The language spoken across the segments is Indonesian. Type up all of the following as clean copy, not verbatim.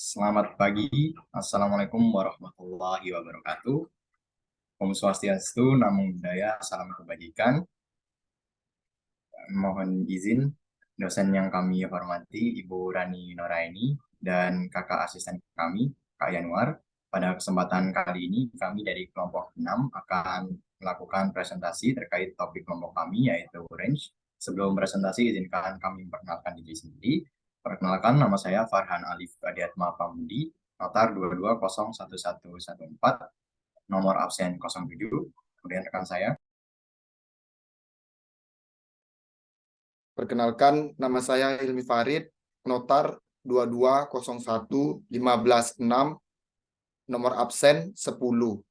Selamat pagi, Assalamualaikum warahmatullahi wabarakatuh. Om Swastiastu, Namo Buddhaya, Salam Kebajikan. Mohon izin, dosen yang kami hormati, Ibu Rani Noraini, dan kakak asisten kami, Kak Yanuar. Pada kesempatan kali ini, kami dari kelompok 6 akan melakukan presentasi terkait topik kelompok kami, yaitu range. Sebelum presentasi, izinkan kami memperkenalkan diri sendiri. Perkenalkan, nama saya Farhan Alif Adiatma Pamudi, notar 22011114, nomor absen 07. Kemudian rekan saya. Perkenalkan, nama saya Hilmi Farid, notar 22011516, nomor absen 10.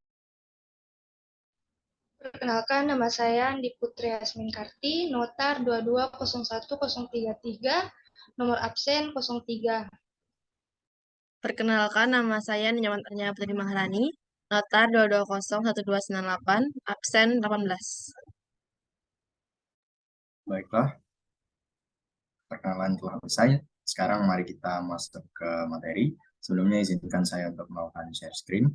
Perkenalkan, nama saya Andi Putri Asmin Karti, notar 22011033, nomor absen 03. Perkenalkan, nama saya Ninyaman Arnya Putri Maharani, notar 2201298, absen 18. Baiklah, perkenalan telah selesai. Sekarang mari kita masuk ke materi. Sebelumnya izinkan saya untuk melakukan share screen.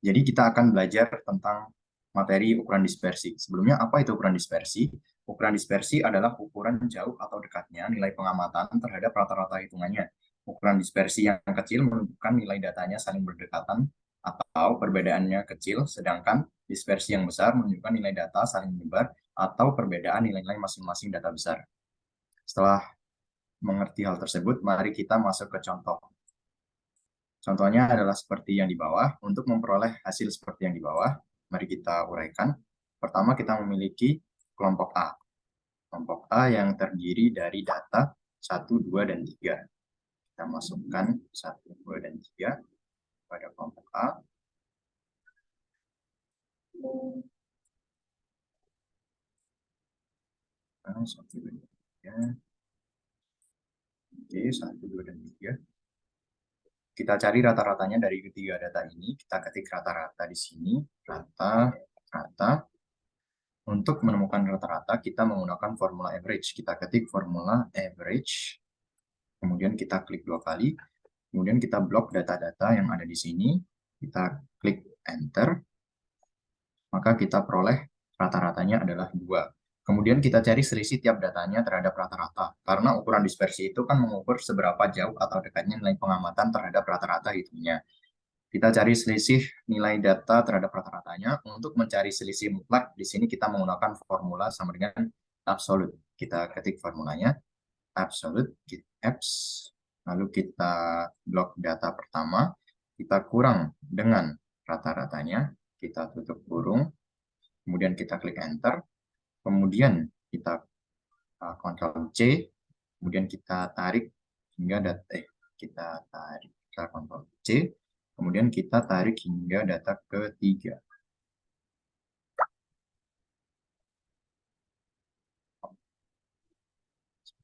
Jadi kita akan belajar tentang materi ukuran dispersi. Sebelumnya, apa itu ukuran dispersi? Ukuran dispersi adalah ukuran jauh atau dekatnya nilai pengamatan terhadap rata-rata hitungannya. Ukuran dispersi yang kecil menunjukkan nilai datanya saling berdekatan atau perbedaannya kecil, sedangkan dispersi yang besar menunjukkan nilai data saling menyebar atau perbedaan nilai-nilai masing-masing data besar. Setelah mengerti hal tersebut, mari kita masuk ke contoh. Contohnya adalah seperti yang di bawah. Untuk memperoleh hasil seperti yang di bawah, mari kita uraikan. Pertama, kita memiliki kelompok A. Kelompok A yang terdiri dari data 1, 2, dan 3. Kita masukkan 1, 2, dan 3 pada kelompok A. Nah, 1, 2, dan 3. Oke, 1, 2, dan 3. Kita cari rata-ratanya dari ketiga data ini. Kita ketik rata-rata di sini. Rata-rata. Untuk menemukan rata-rata, kita menggunakan formula average. Kita ketik formula average. Kemudian kita klik 2 kali. Kemudian kita blok data-data yang ada di sini. Kita klik enter. Maka kita peroleh rata-ratanya adalah 2. Kemudian kita cari selisih tiap datanya terhadap rata-rata. Karena ukuran dispersi itu kan mengukur seberapa jauh atau dekatnya nilai pengamatan terhadap rata-rata hitungnya. Kita cari selisih nilai data terhadap rata-ratanya. Untuk mencari selisih mutlak, di sini kita menggunakan formula sama dengan absolute. Kita ketik formulanya, absolute, abs, lalu kita blok data pertama, kita kurang dengan rata-ratanya, kita tutup kurung, kemudian kita klik enter, kemudian kita Ctrl C, kemudian kita tarik hingga data kita Ctrl C, kemudian kita tarik hingga data ketiga.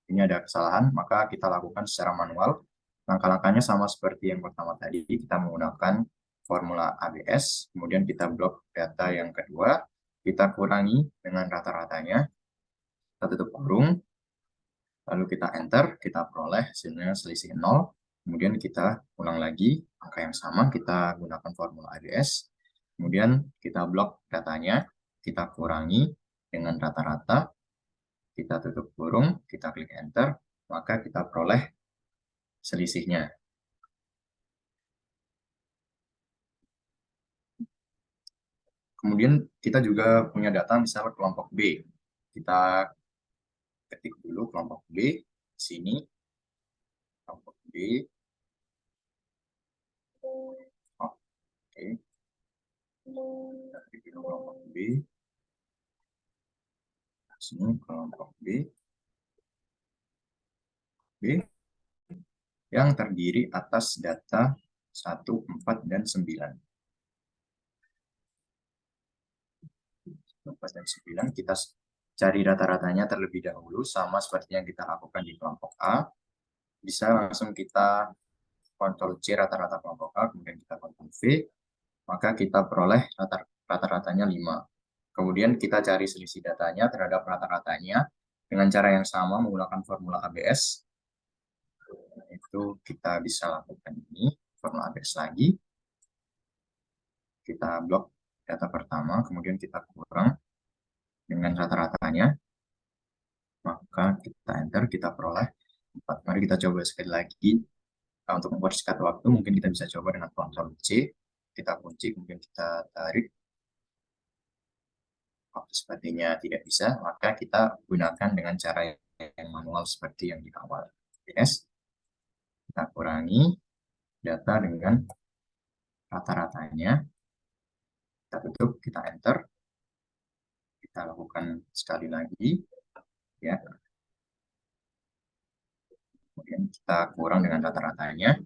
Ini ada kesalahan, maka kita lakukan secara manual. Langkah-langkahnya sama seperti yang pertama tadi, kita menggunakan formula ABS, kemudian kita blok data yang kedua, kita kurangi dengan rata-ratanya, kita tutup kurung, lalu kita enter, kita peroleh hasilnya selisih 0, kemudian kita ulang lagi, angka yang sama, kita gunakan formula ABS, kemudian kita blok datanya, kita kurangi dengan rata-rata, kita tutup kurung, kita klik enter, maka kita peroleh selisihnya. Kemudian kita juga punya data misalnya kelompok B. Kita ketik dulu kelompok B di sini. Kelompok B. Oke. Kita ketik dulu kelompok B. Di sini kelompok B. B yang terdiri atas data 1, 4, dan 9. 4 dan 9 kita cari rata-ratanya terlebih dahulu, sama seperti yang kita lakukan di kelompok A. Bisa langsung kita Ctrl C rata-rata kelompok A, kemudian kita Ctrl V, maka kita peroleh rata-ratanya 5. Kemudian kita cari selisih datanya terhadap rata-ratanya Dengan cara yang sama menggunakan formula ABS, itu kita bisa lakukan ini, formula ABS lagi. Kita blok data pertama, kemudian kita kurang dengan rata-ratanya, maka kita enter, kita peroleh 4. Mari kita coba sekali lagi. Untuk mempersingkat waktu, mungkin kita bisa coba dengan Ctrl C, kita kunci, kemudian kita tarik. Waktu sepertinya tidak bisa, maka kita gunakan dengan cara yang manual seperti yang di awal. Yes. Kita kurangi data dengan rata-ratanya, kita tutup, kita enter, kita lakukan sekali lagi, ya. Kemudian kita kurang dengan rata-ratanya,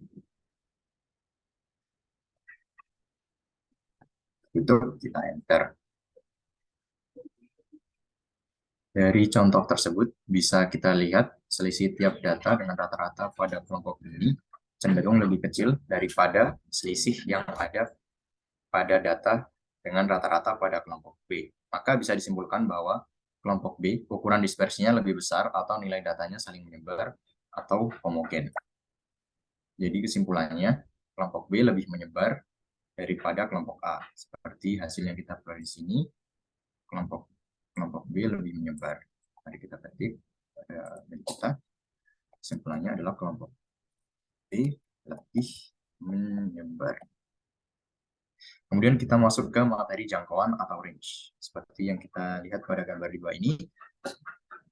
tutup, kita enter. Dari contoh tersebut, bisa kita lihat selisih tiap data dengan rata-rata pada kelompok ini cenderung lebih kecil daripada selisih yang ada pada data dengan rata-rata pada kelompok B. Maka bisa disimpulkan bahwa kelompok B, ukuran dispersinya lebih besar atau nilai datanya saling menyebar atau homogen. Jadi kesimpulannya, kelompok B lebih menyebar daripada kelompok A. Seperti hasil yang kita peroleh di sini, kelompok B lebih menyebar. Mari kita ketik pada kita. Kesimpulannya adalah kelompok B lebih menyebar. Kemudian kita masuk ke materi jangkauan atau range. Seperti yang kita lihat pada gambar di bawah ini,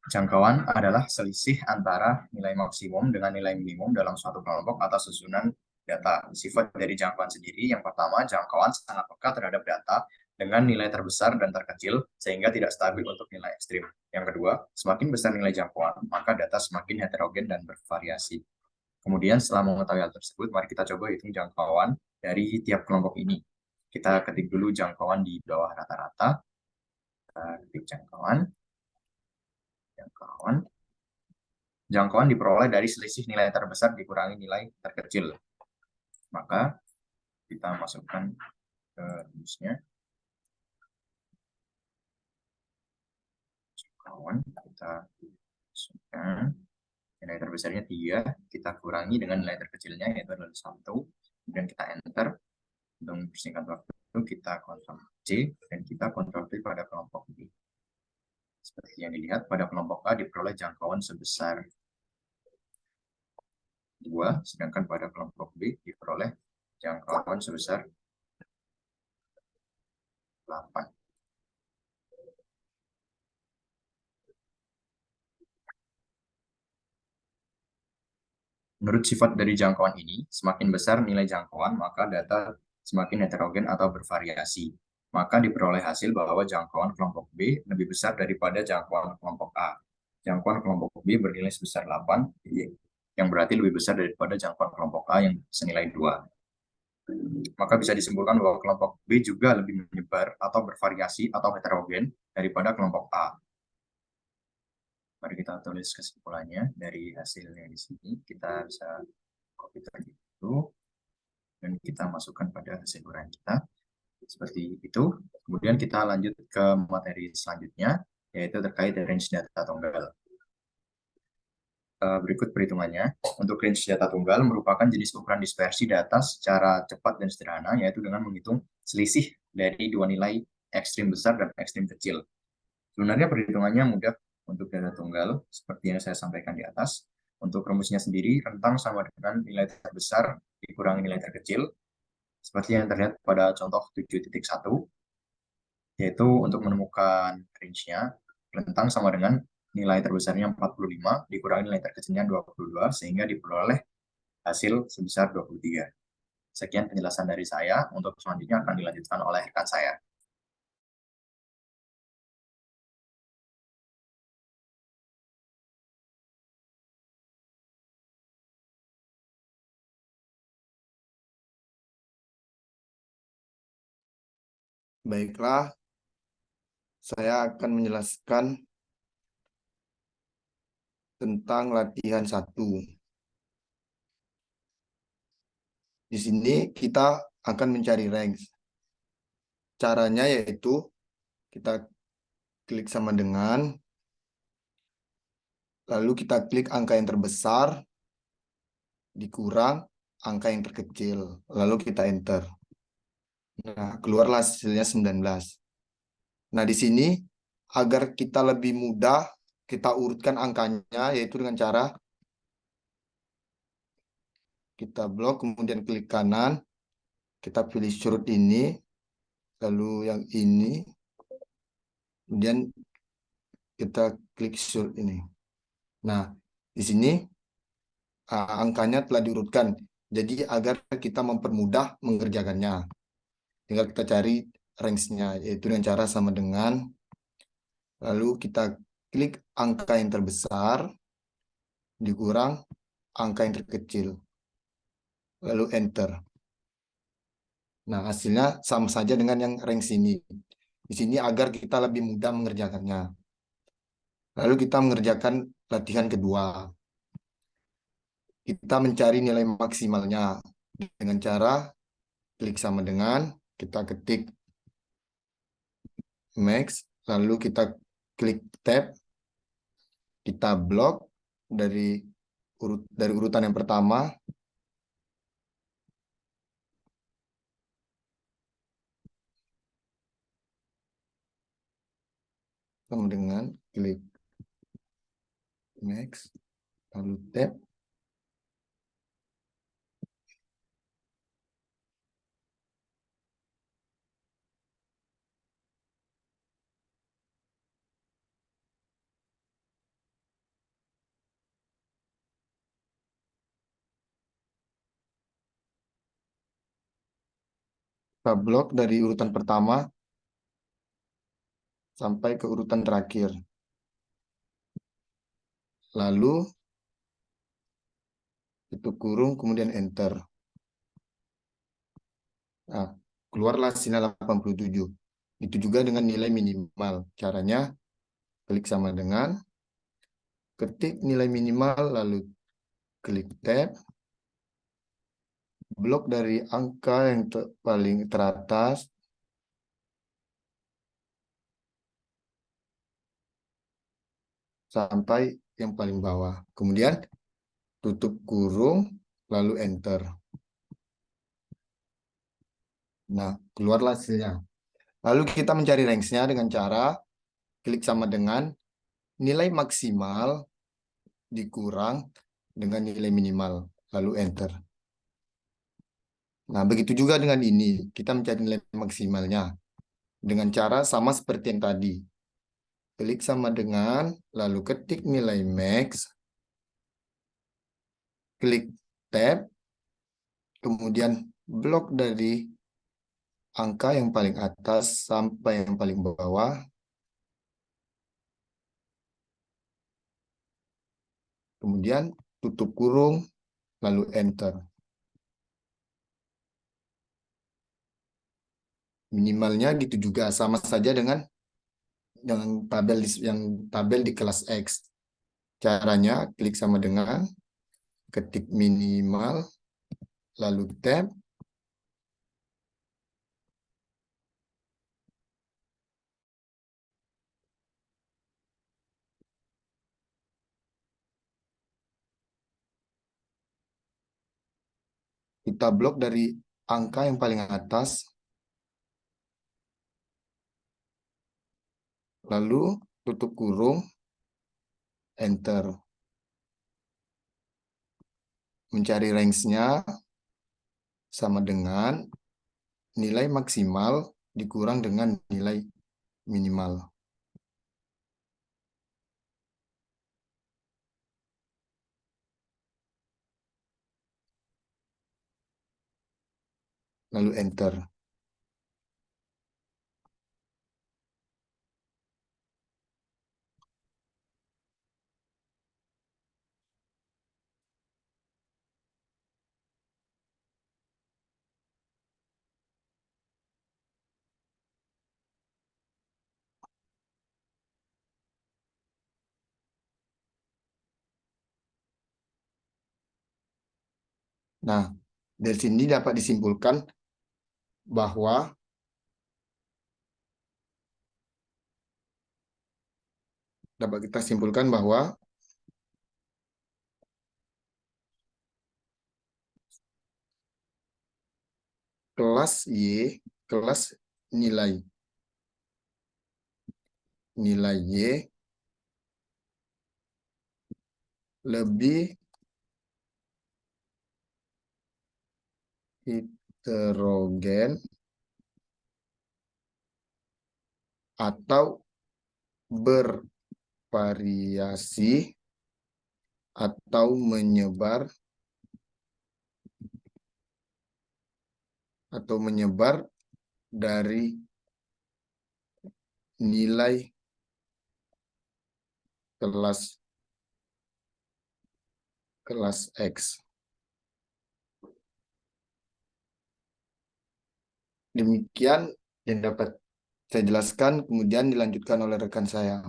jangkauan adalah selisih antara nilai maksimum dengan nilai minimum dalam suatu kelompok atau susunan data. Sifat dari jangkauan sendiri, yang pertama, jangkauan sangat peka terhadap data dengan nilai terbesar dan terkecil, sehingga tidak stabil untuk nilai ekstrim. Yang kedua, semakin besar nilai jangkauan, maka data semakin heterogen dan bervariasi. Kemudian setelah mengetahui hal tersebut, mari kita coba hitung jangkauan dari tiap kelompok ini. Kita ketik dulu jangkauan di bawah rata-rata. Kita ketik jangkauan. Jangkauan diperoleh dari selisih nilai terbesar dikurangi nilai terkecil. Maka kita masukkan ke rumusnya. Jangkauan kita masukkan nilai terbesarnya 3, kita kurangi dengan nilai terkecilnya yaitu adalah 1, kemudian kita enter. Untuk mempersingkat waktu, kita Ctrl C dan kita Ctrl V pada kelompok B. Seperti yang dilihat, pada kelompok A diperoleh jangkauan sebesar 2, sedangkan pada kelompok B diperoleh jangkauan sebesar 8. Menurut sifat dari jangkauan ini, semakin besar nilai jangkauan, maka data semakin heterogen atau bervariasi. Maka diperoleh hasil bahwa jangkauan kelompok B lebih besar daripada jangkauan kelompok A. Jangkauan kelompok B bernilai sebesar 8, yang berarti lebih besar daripada jangkauan kelompok A yang senilai 2. Maka bisa disimpulkan bahwa kelompok B juga lebih menyebar atau bervariasi atau heterogen daripada kelompok A. Mari kita tulis kesimpulannya dari hasilnya di sini. Kita bisa copy dulu dan kita masukkan pada hasil uraian kita seperti itu. Kemudian kita lanjut ke materi selanjutnya, yaitu terkait range data tunggal. Berikut perhitungannya. Untuk range data tunggal merupakan jenis ukuran dispersi data secara cepat dan sederhana, yaitu dengan menghitung selisih dari dua nilai ekstrim besar dan ekstrim kecil. Sebenarnya perhitungannya mudah untuk data tunggal, seperti yang saya sampaikan di atas. Untuk rumusnya sendiri, rentang sama dengan nilai terbesar dikurangi nilai terkecil, seperti yang terlihat pada contoh 7.1, yaitu untuk menemukan range-nya, rentang sama dengan nilai terbesarnya 45 dikurangi nilai terkecilnya 22, sehingga diperoleh hasil sebesar 23. Sekian penjelasan dari saya, untuk selanjutnya akan dilanjutkan oleh rekan saya. Baiklah, saya akan menjelaskan tentang latihan 1. Di sini kita akan mencari range. Caranya yaitu kita klik sama dengan Lalu kita klik angka yang terbesar, dikurang angka yang terkecil. Lalu kita enter. Nah, keluarlah hasilnya 19. Nah, di sini agar kita lebih mudah, kita urutkan angkanya, yaitu dengan cara kita blok, kemudian klik kanan, kita pilih surut ini, lalu yang ini, kemudian kita klik surut ini. Nah, di sini angkanya telah diurutkan. Jadi agar kita mempermudah mengerjakannya, tinggal kita cari range-nya, yaitu dengan cara sama dengan, lalu kita klik angka yang terbesar, dikurang angka yang terkecil, lalu enter. Nah, hasilnya sama saja dengan yang range ini. Di sini agar kita lebih mudah mengerjakannya. Lalu kita mengerjakan latihan kedua. Kita mencari nilai maksimalnya dengan cara klik sama dengan, kita ketik max, lalu kita klik tab, kita blok dari urutan yang pertama sama dengan klik max, lalu tab, kita blok dari urutan pertama sampai ke urutan terakhir. Lalu tutup kurung, kemudian enter. Nah, keluarlah hasilnya 87. Itu juga dengan nilai minimal. Caranya klik sama dengan, ketik nilai minimal, lalu klik tab, blok dari angka yang paling teratas sampai yang paling bawah. Kemudian tutup kurung, lalu enter. Nah, keluarlah hasilnya. Lalu kita mencari range-nya dengan cara klik sama dengan nilai maksimal dikurang dengan nilai minimal, lalu enter. Nah, begitu juga dengan ini. Kita mencari nilai maksimalnya dengan cara sama seperti yang tadi. Klik sama dengan, lalu ketik nilai max, klik tab, kemudian blok dari angka yang paling atas sampai yang paling bawah. Kemudian tutup kurung, lalu enter. Minimalnya gitu juga, sama saja dengan tabel di kelas X. Caranya klik sama dengan ketik minimal, lalu tab, kita blok dari angka yang paling atas, lalu tutup kurung, enter. Mencari range-nya sama dengan nilai maksimal dikurang dengan nilai minimal. Lalu enter. Nah, dari sini dapat disimpulkan bahwa kelas Y, kelas nilai. Nilai Y lebih heterogen atau bervariasi atau menyebar dari nilai kelas X. Demikian yang dapat saya jelaskan, kemudian dilanjutkan oleh rekan saya.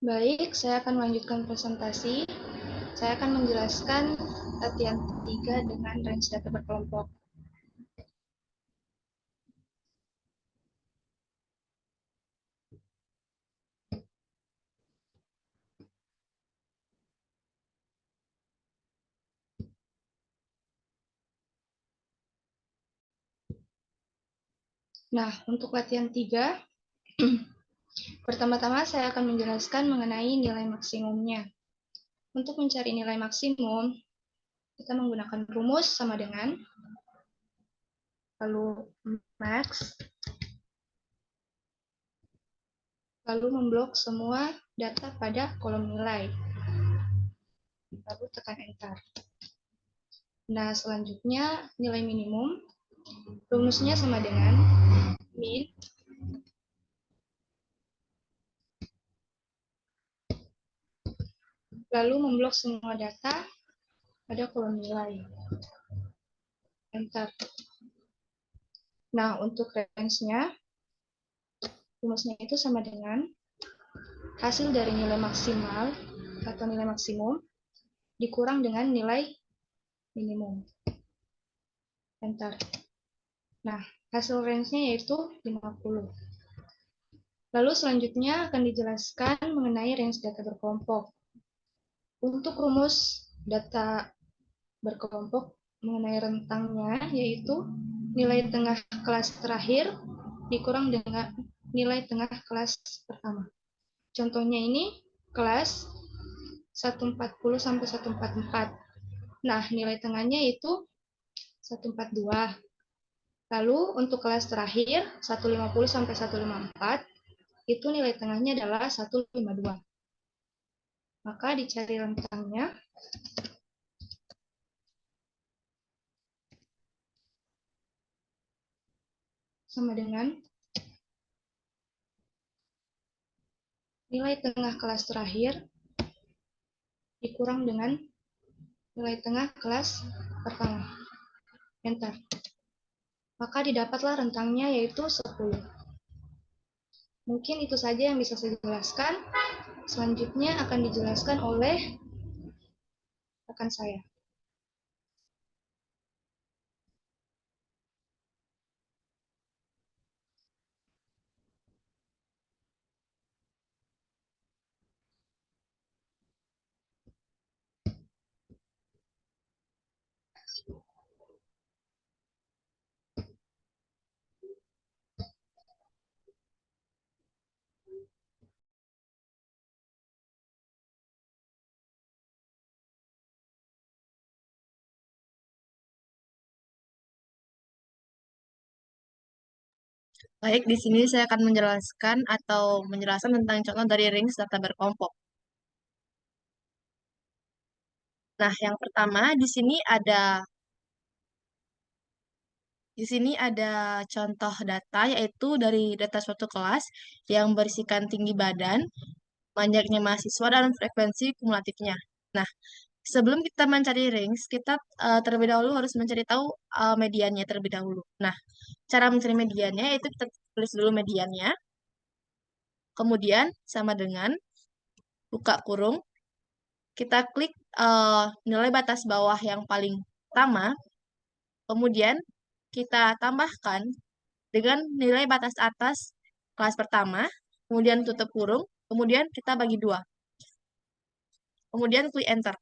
Baik, saya akan melanjutkan presentasi. Saya akan menjelaskan latihan 3 dengan range data berkelompok. Nah, untuk latihan 3, pertama-tama saya akan menjelaskan mengenai nilai maksimumnya. Untuk mencari nilai maksimum, kita menggunakan rumus sama dengan lalu max, lalu memblok semua data pada kolom nilai, lalu tekan enter. Nah, selanjutnya nilai minimum, rumusnya sama dengan min lalu memblok semua data pada kolom nilai. Enter. Nah, untuk range-nya, rumusnya itu sama dengan hasil dari nilai maksimal atau nilai maksimum dikurang dengan nilai minimum. Enter. Nah, hasil range-nya yaitu 50. Lalu selanjutnya akan dijelaskan mengenai range data berkelompok. Untuk rumus data berkelompok mengenai rentangnya yaitu nilai tengah kelas terakhir dikurang dengan nilai tengah kelas pertama. Contohnya ini kelas 140 sampai 144. Nah, nilai tengahnya itu 142. Lalu untuk kelas terakhir 150 sampai 154 itu nilai tengahnya adalah 152. Maka dicari rentangnya. Sama dengan nilai tengah kelas terakhir dikurang dengan nilai tengah kelas pertama. Enter. Maka didapatlah rentangnya yaitu 10. Mungkin itu saja yang bisa saya jelaskan. Selanjutnya akan dijelaskan oleh rekan saya. Baik, di sini saya akan menjelaskan tentang contoh dari range data berkelompok. Nah, yang pertama di sini ada contoh data yaitu dari data suatu kelas yang berisikan tinggi badan, banyaknya mahasiswa dan frekuensi kumulatifnya. Nah, sebelum kita mencari range, kita terlebih dahulu harus mencari tahu mediannya terlebih dahulu. Nah, cara mencari mediannya yaitu kita tulis dulu mediannya, kemudian sama dengan buka kurung, kita klik nilai batas bawah yang paling pertama, kemudian kita tambahkan dengan nilai batas atas kelas pertama, kemudian tutup kurung, kemudian kita bagi 2. Kemudian klik enter.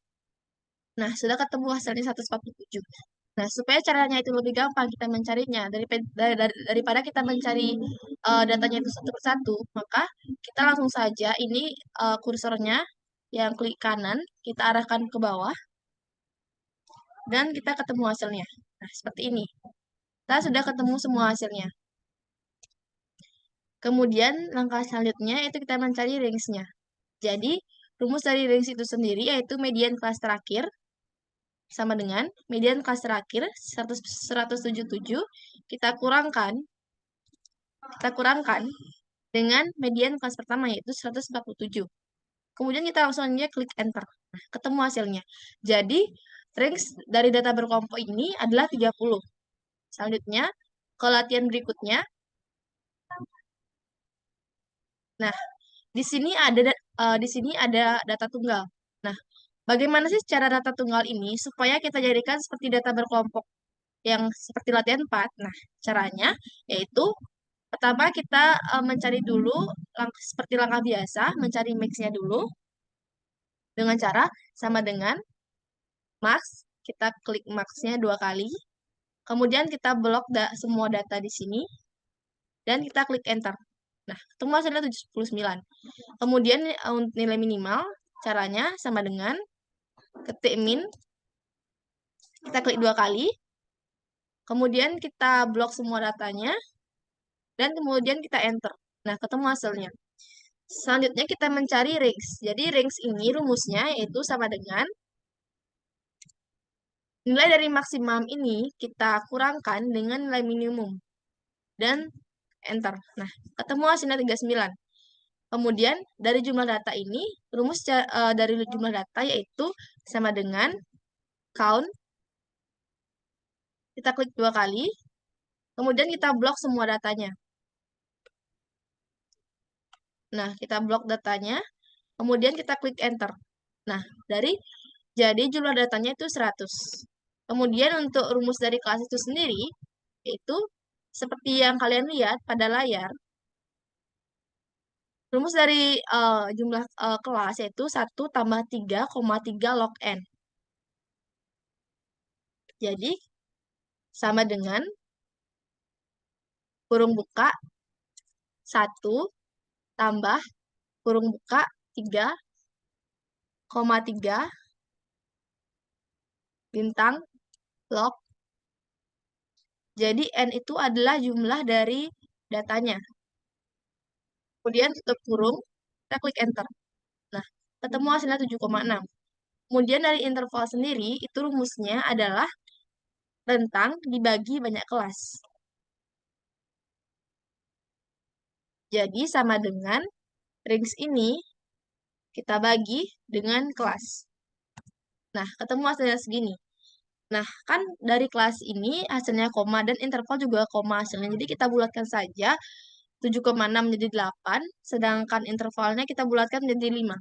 Nah, sudah ketemu hasilnya 147. Nah, supaya caranya itu lebih gampang kita mencarinya daripada kita mencari datanya itu satu persatu, maka kita langsung saja ini kursornya yang klik kanan, kita arahkan ke bawah, dan kita ketemu hasilnya. Nah, seperti ini. Kita sudah ketemu semua hasilnya. Kemudian, langkah selanjutnya itu kita mencari range-nya. Jadi, rumus dari range itu sendiri yaitu median kelas terakhir sama dengan median kelas terakhir 177 kita kurangkan dengan median kelas pertama yaitu 147. Kemudian kita langsung aja klik enter. Nah, ketemu hasilnya. Jadi, range dari data berkelompok ini adalah 30. Selanjutnya, ke latihan berikutnya. Nah, di sini ada data tunggal. Nah, bagaimana sih cara data tunggal ini supaya kita jadikan seperti data berkelompok yang seperti latihan 4? Nah, caranya yaitu pertama kita mencari dulu seperti langkah biasa, mencari max-nya dulu dengan cara sama dengan max, kita klik max-nya 2 kali, kemudian kita blok semua data di sini, dan kita klik enter. Nah, ketemu hasilnya 79. Kemudian nilai minimal, caranya sama dengan ketik min, kita klik 2 kali, kemudian kita blok semua datanya, dan kemudian kita enter. Nah, ketemu hasilnya. Selanjutnya kita mencari range. Jadi range ini rumusnya yaitu sama dengan nilai dari maksimum ini kita kurangkan dengan nilai minimum. Dan enter. Nah, ketemu hasilnya 39. Kemudian dari jumlah data ini, rumus dari jumlah data yaitu sama dengan count. Kita klik 2 kali, kemudian kita blok semua datanya. Nah, kita blok datanya, kemudian kita klik enter. Nah, jadi jumlah datanya itu 100. Kemudian untuk rumus dari kelas itu sendiri, yaitu seperti yang kalian lihat pada layar, rumus dari jumlah kelas yaitu 1 tambah 3,3 log n. Jadi, sama dengan kurung buka 1 tambah kurung buka 3,3 bintang log. Jadi, n itu adalah jumlah dari datanya. Kemudian tutup kurung, kita klik enter. Nah, ketemu hasilnya 7,6. Kemudian dari interval sendiri, itu rumusnya adalah rentang dibagi banyak kelas. Jadi sama dengan range ini kita bagi dengan kelas. Nah, ketemu hasilnya segini. Nah, kan dari kelas ini hasilnya koma dan interval juga koma hasilnya. Jadi kita bulatkan saja 7,6 menjadi 8, sedangkan intervalnya kita bulatkan menjadi 5.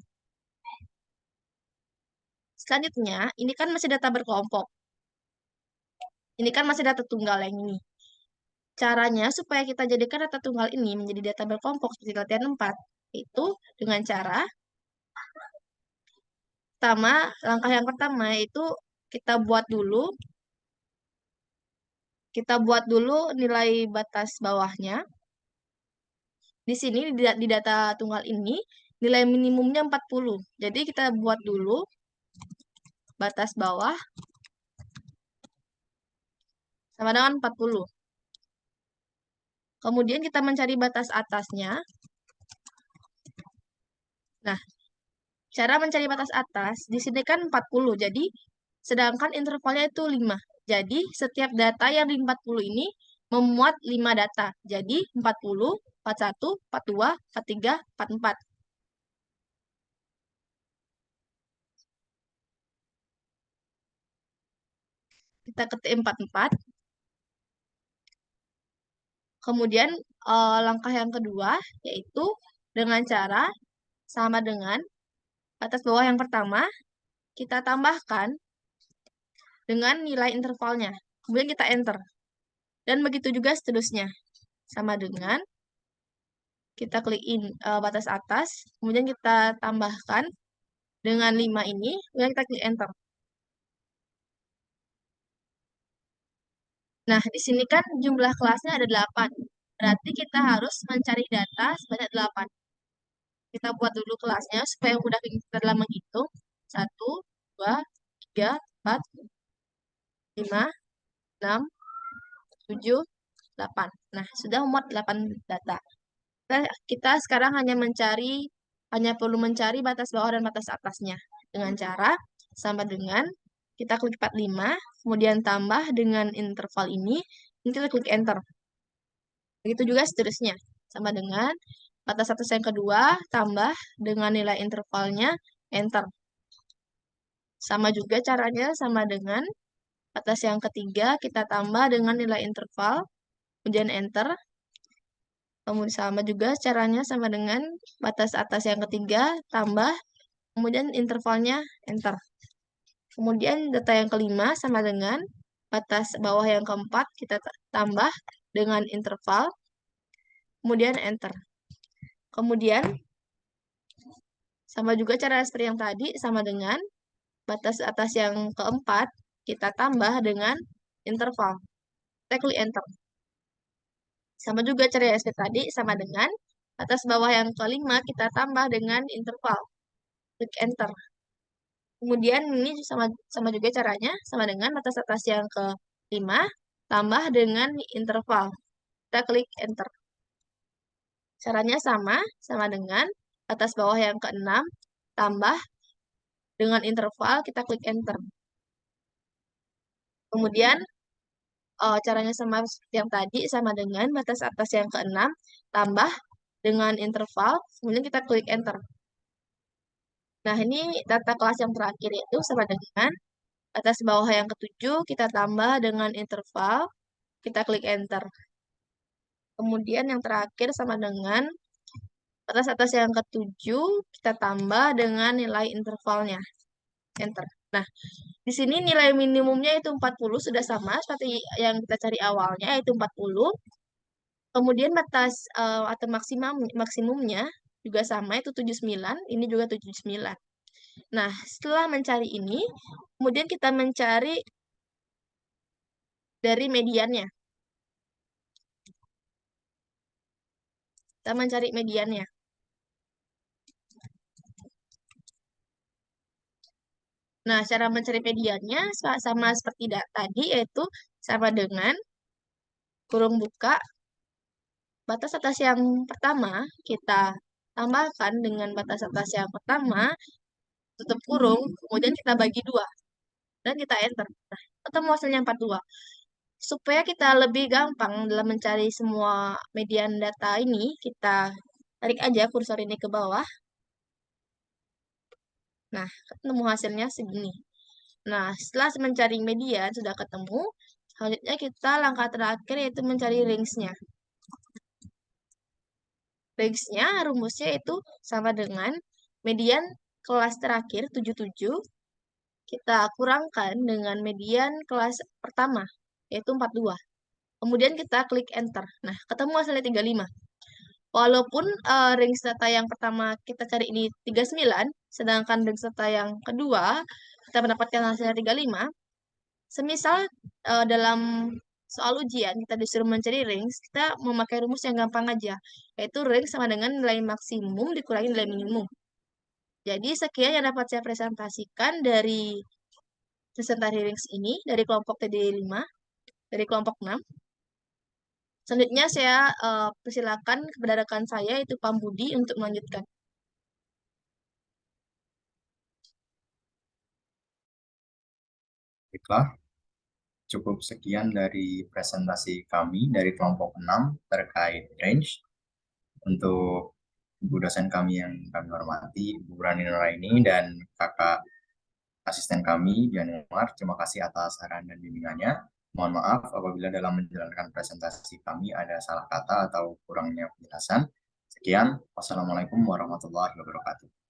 Selanjutnya, ini kan masih data berkelompok. Ini kan masih data tunggal yang ini. Caranya supaya kita jadikan data tunggal ini menjadi data berkelompok seperti latihan 4, itu dengan cara langkah yang pertama itu kita buat dulu nilai batas bawahnya. Di sini di data tunggal ini nilai minimumnya 40. Jadi kita buat dulu batas bawah sama dengan 40. Kemudian kita mencari batas atasnya. Nah, cara mencari batas atas, di sini kan 40, jadi sedangkan intervalnya itu 5. Jadi, setiap data yang di 40 ini memuat 5 data. Jadi, 40, 41, 42, 43, 44. Kita ketik 44. Kemudian, langkah yang kedua, yaitu dengan cara sama dengan batas bawah yang pertama, kita tambahkan dengan nilai intervalnya. Kemudian kita enter. Dan begitu juga seterusnya. Sama dengan kita klik batas atas, kemudian kita tambahkan dengan 5 ini, kemudian kita klik enter. Nah, di sini kan jumlah kelasnya ada 8. Berarti kita harus mencari data sebanyak 8. Kita buat dulu kelasnya supaya mudah kita dalam menghitung. 1, 2, 3, 4, 5, 6, 7, 8. Nah, sudah muat 8 data. Kita sekarang hanya perlu mencari batas bawah dan batas atasnya. Dengan cara sama dengan kita klik 45, kemudian tambah dengan interval ini, kita klik enter. Begitu juga seterusnya. Sama dengan batas atas yang kedua, tambah dengan nilai intervalnya, enter. Sama juga caranya, sama dengan batas yang ketiga, kita tambah dengan nilai interval, kemudian enter. Kemudian sama juga caranya sama dengan batas atas yang ketiga, tambah, kemudian intervalnya, enter. Kemudian data yang kelima sama dengan batas bawah yang keempat, kita tambah dengan interval, kemudian enter. Kemudian, sama juga cara seperti yang tadi, sama dengan batas atas yang keempat, kita tambah dengan interval. Kita klik enter. Sama juga cara yang seperti tadi, sama dengan batas bawah yang kelima, kita tambah dengan interval. Klik enter. Kemudian ini sama juga caranya, sama dengan batas atas yang kelima, tambah dengan interval. Kita klik enter. Caranya sama dengan batas bawah yang keenam, tambah dengan interval, kita klik enter. Kemudian caranya sama seperti yang tadi, sama dengan batas atas yang keenam, tambah dengan interval, kemudian kita klik enter. Nah, ini data kelas yang terakhir yaitu sama dengan batas bawah yang ketujuh, kita tambah dengan interval, kita klik enter. Kemudian yang terakhir sama dengan batas atas yang ketujuh, kita tambah dengan nilai intervalnya, enter. Nah, di sini nilai minimumnya itu 40, sudah sama seperti yang kita cari awalnya, yaitu 40. Kemudian batas atau maksimumnya juga sama, itu 79, ini juga 79. Nah, setelah mencari ini, kemudian kita mencari dari mediannya. Kita mencari mediannya. Nah, cara mencari mediannya sama seperti tadi, yaitu sama dengan kurung buka. Batas atas yang pertama, kita tambahkan dengan batas atas yang pertama, tutup kurung, kemudian kita bagi 2. Dan kita enter. Nah, ketemu hasilnya 42. Supaya kita lebih gampang dalam mencari semua median data ini, kita tarik aja kursor ini ke bawah. Nah, ketemu hasilnya segini. Nah, setelah mencari median sudah ketemu, selanjutnya kita langkah terakhir yaitu mencari range-nya. Range-nya, rumusnya itu sama dengan median kelas terakhir 77, kita kurangkan dengan median kelas pertama, yaitu 42. Kemudian kita klik enter. Nah, ketemu hasilnya 35. Walaupun range data yang pertama kita cari ini 39, sedangkan range data yang kedua kita mendapatkan hasilnya 35, semisal dalam soal ujian kita disuruh mencari range, kita memakai rumus yang gampang aja, yaitu range sama dengan nilai maksimum dikurangi nilai minimum. Jadi sekian yang dapat saya presentasikan dari presentasi range ini, dari kelompok TD5, dari kelompok 6. Selanjutnya saya persilakan kepada rekan saya, yaitu Pak Budi, untuk melanjutkan. Baiklah, cukup sekian dari presentasi kami dari kelompok 6 terkait range. Untuk ibu dosen kami yang kami hormati, Ibu Rani Nuraini dan kakak asisten kami, Dian Umar, terima kasih atas saran dan bimbingannya. Mohon maaf apabila dalam menjalankan presentasi kami ada salah kata atau kurangnya penjelasan. Sekian, wassalamualaikum warahmatullahi wabarakatuh.